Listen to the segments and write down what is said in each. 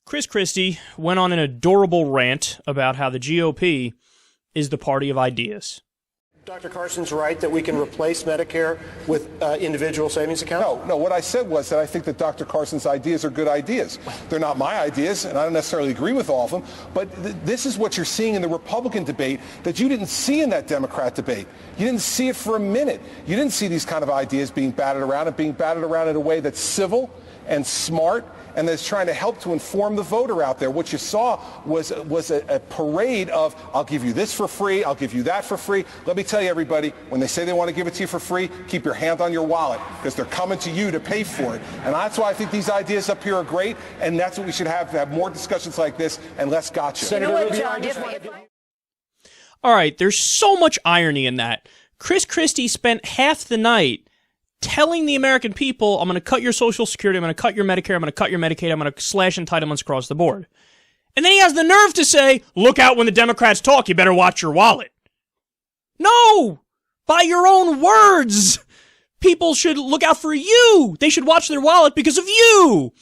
Christie went on an adorable rant about how the GOP is the party of ideas. Dr. Carson's right that we can replace Medicare with individual savings accounts? No, what I said was that I think that Dr. Carson's ideas are good ideas. They're not my ideas, and I don't necessarily agree with all of them, but this is what you're seeing in the Republican debate that you didn't see in that Democrat debate. You didn't see it for a minute. You didn't see these kind of ideas being batted around, and being batted around in a way that's civil and smart, and that's trying to help to inform the voter out there. What you saw was a parade of, I'll give you this for free, I'll give you that for free. Let me tell you, everybody, when they say they want to give it to you for free, keep your hand on your wallet, because they're coming to you to pay for it. And that's why I think these ideas up here are great, and that's what we should have more discussions like this and less gotcha. Senator Rubio, All right, there's so much irony in that. Christie spent half the night telling the American people, I'm going to cut your Social Security, I'm going to cut your Medicare, I'm going to cut your Medicaid, I'm going to slash entitlements across the board. And then he has the nerve to say, look out when the Democrats talk, you better watch your wallet. No! By your own words! People should look out for you! They should watch their wallet because of you!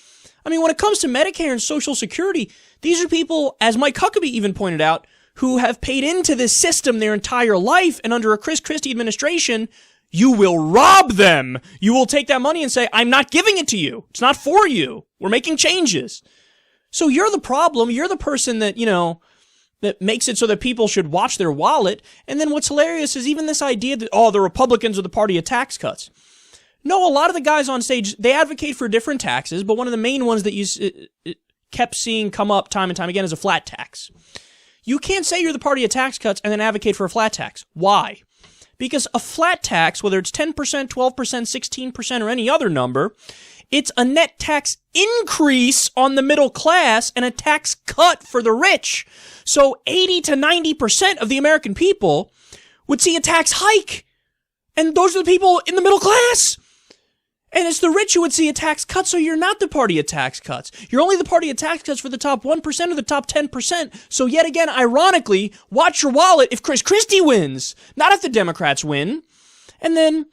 I mean, when it comes to Medicare and Social Security, these are people, as Mike Huckabee even pointed out, who have paid into this system their entire life, and under a Christie administration, you will rob them. You will take that money and say, I'm not giving it to you. It's not for you. We're making changes. So you're the problem. You're the person that, that makes it so that people should watch their wallet. And then what's hilarious is even this idea that, the Republicans are the party of tax cuts. No, a lot of the guys on stage, they advocate for different taxes, but one of the main ones that you kept seeing come up time and time again is a flat tax. You can't say you're the party of tax cuts and then advocate for a flat tax. Why? Because a flat tax, whether it's 10%, 12%, 16%, or any other number, it's a net tax increase on the middle class and a tax cut for the rich. So 80 to 90% of the American people would see a tax hike. And those are the people in the middle class. And it's the rich who would see a tax cut, so you're not the party of tax cuts. You're only the party of tax cuts for the top 1% or the top 10%. So yet again, ironically, watch your wallet if Christie wins, not if the Democrats win. And then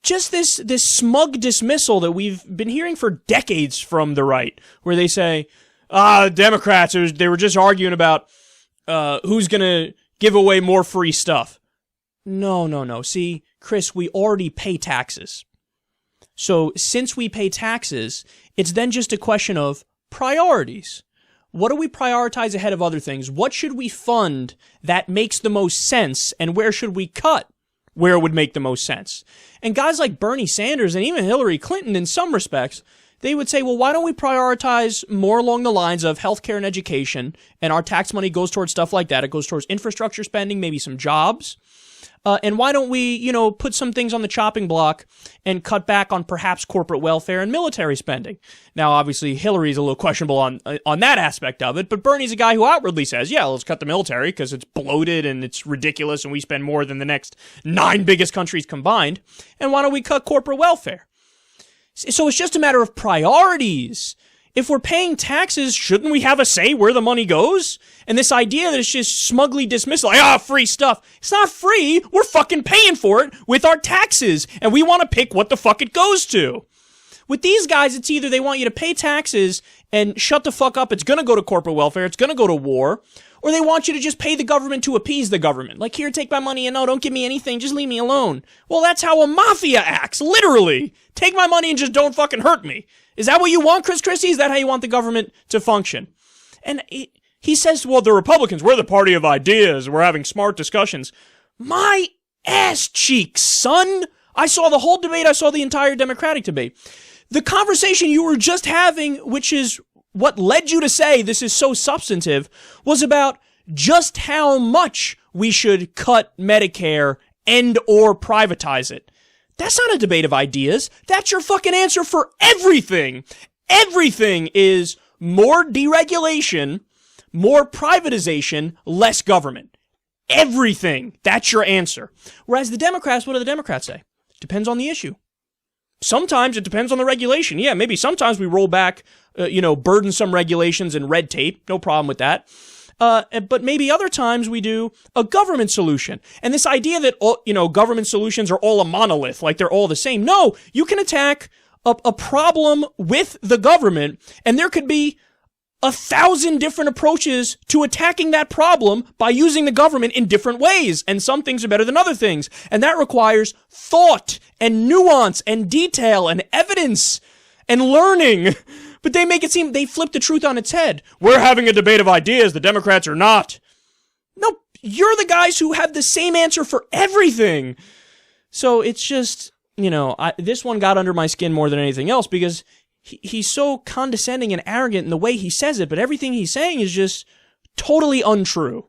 just this smug dismissal that we've been hearing for decades from the right, where they say, Democrats, they were just arguing about who's going to give away more free stuff. No. See, Chris, we already pay taxes. So since we pay taxes, it's then just a question of priorities. What do we prioritize ahead of other things? What should we fund that makes the most sense? And where should we cut where it would make the most sense? And guys like Bernie Sanders and even Hillary Clinton, in some respects, they would say, well, why don't we prioritize more along the lines of healthcare and education, and our tax money goes towards stuff like that. It goes towards infrastructure spending, maybe some jobs. And why don't we, put some things on the chopping block and cut back on perhaps corporate welfare and military spending? Now, obviously, Hillary's a little questionable on that aspect of it, but Bernie's a guy who outwardly says, yeah, let's cut the military because it's bloated and it's ridiculous and we spend more than the next 9 biggest countries combined. And why don't we cut corporate welfare? So it's just a matter of priorities. If we're paying taxes, shouldn't we have a say where the money goes? And this idea that it's just smugly dismissed, like, free stuff. It's not free. We're fucking paying for it with our taxes, and we want to pick what the fuck it goes to. With these guys, it's either they want you to pay taxes and shut the fuck up, it's gonna go to corporate welfare, it's gonna go to war, or they want you to just pay the government to appease the government. Like, here, take my money, and no, don't give me anything, just leave me alone. Well, that's how a mafia acts, literally. Take my money and just don't fucking hurt me. Is that what you want, Christie? Is that how you want the government to function? And he says, well, the Republicans, we're the party of ideas, we're having smart discussions. My ass cheeks, son! I saw the whole debate, I saw the entire Democratic debate. The conversation you were just having, which is what led you to say this is so substantive, was about just how much we should cut Medicare and or privatize it. That's not a debate of ideas. That's your fucking answer for everything. Everything is more deregulation, more privatization, less government. Everything. That's your answer. Whereas the Democrats, what do the Democrats say? Depends on the issue. Sometimes it depends on the regulation. Yeah, maybe sometimes we roll back, burdensome regulations and red tape. No problem with that. But maybe other times we do a government solution. And this idea that, government solutions are all a monolith, like they're all the same. No, you can attack a problem with the government, and there could be 1,000 different approaches to attacking that problem by using the government in different ways. And some things are better than other things. And that requires thought and nuance and detail and evidence and learning. But they make it seem they flip the truth on its head. We're having a debate of ideas. The Democrats are not. No, you're the guys who have the same answer for everything. So it's just, this one got under my skin more than anything else because he's so condescending and arrogant in the way he says it, but everything he's saying is just totally untrue.